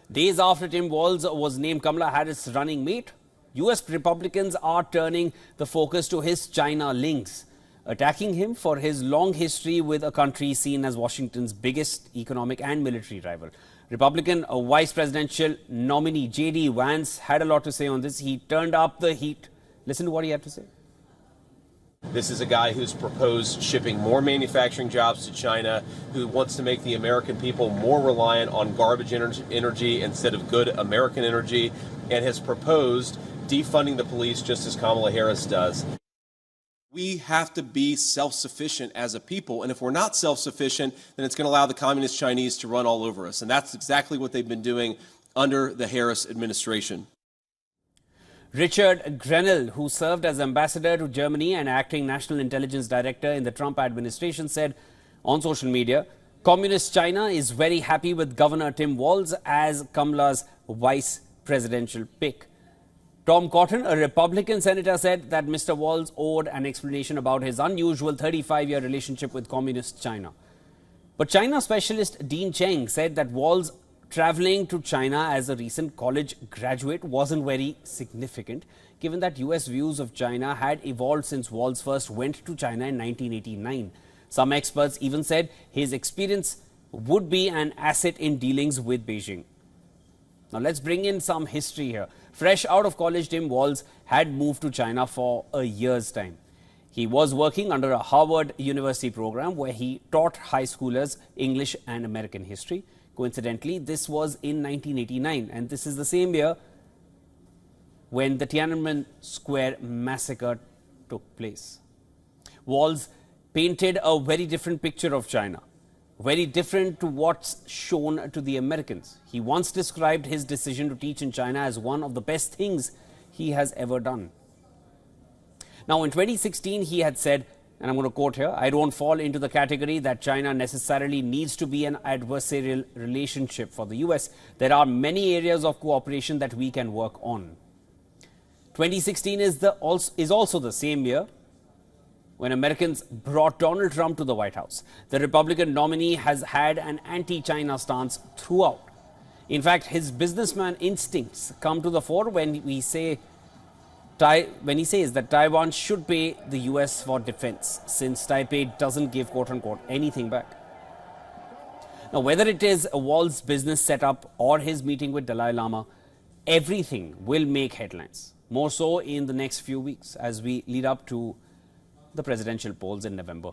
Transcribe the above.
Days after Tim Walz was named Kamala Harris' running mate, US Republicans are turning the focus to his China links, attacking him for his long history with a country seen as Washington's biggest economic and military rival. Republican vice presidential nominee J.D. Vance had a lot to say on this. He turned up the heat. Listen to what he had to say. This is a guy who's proposed shipping more manufacturing jobs to China, who wants to make the American people more reliant on garbage energy instead of good American energy, and has proposed defunding the police just as Kamala Harris does. We have to be self-sufficient as a people, and if we're not self-sufficient, then it's going to allow the communist Chinese to run all over us, and that's exactly what they've been doing under the Harris administration. Richard Grenell, who served as ambassador to Germany and acting national intelligence director in the Trump administration, said on social media, Communist China is very happy with Governor Tim Walz as Kamala's vice presidential pick. Tom Cotton, a Republican senator, said that Mr. Walz owed an explanation about his unusual 35-year relationship with Communist China. But China specialist Dean Cheng said that Walz traveling to China as a recent college graduate wasn't very significant, given that US views of China had evolved since Walz first went to China in 1989. Some experts even said his experience would be an asset in dealings with Beijing. Now let's bring in some history here. Fresh out of college, Tim Walz had moved to China for a year's time. He was working under a Harvard University program where he taught high schoolers English and American history. Coincidentally, this was in 1989, and this is the same year when the Tiananmen Square massacre took place. Walz painted a very different picture of China, very different to what's shown to the Americans. He once described his decision to teach in China as one of the best things he has ever done. Now, in 2016, he had said, and I'm going to quote here, I don't fall into the category that China necessarily needs to be an adversarial relationship for the US. There are many areas of cooperation that we can work on. 2016 is also the same year when Americans brought Donald Trump to the White House. The Republican nominee has had an anti-China stance throughout. In fact, his businessman instincts come to the fore when he says that Taiwan should pay the US for defense, since Taipei doesn't give quote-unquote anything back. Now, whether it is Walz's business setup or his meeting with Dalai Lama, everything will make headlines, more so in the next few weeks as we lead up to the presidential polls in November.